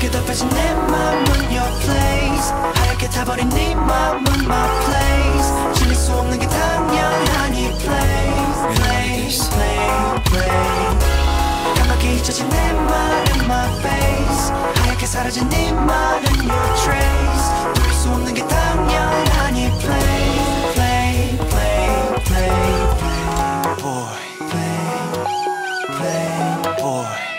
어둡게 덮여진 내 맘은 your place. 하얗게 타버린 네 맘은 my place. 질릴 수 없는 게 당연하니 play, play, play, play. 까맣게 잊혀진 내 말은 my face. 하얗게 사라진 네 말은 your trace. 돌릴 수 없는 게 당연하니 play, play, play, play, play. Boy, play, play, boy.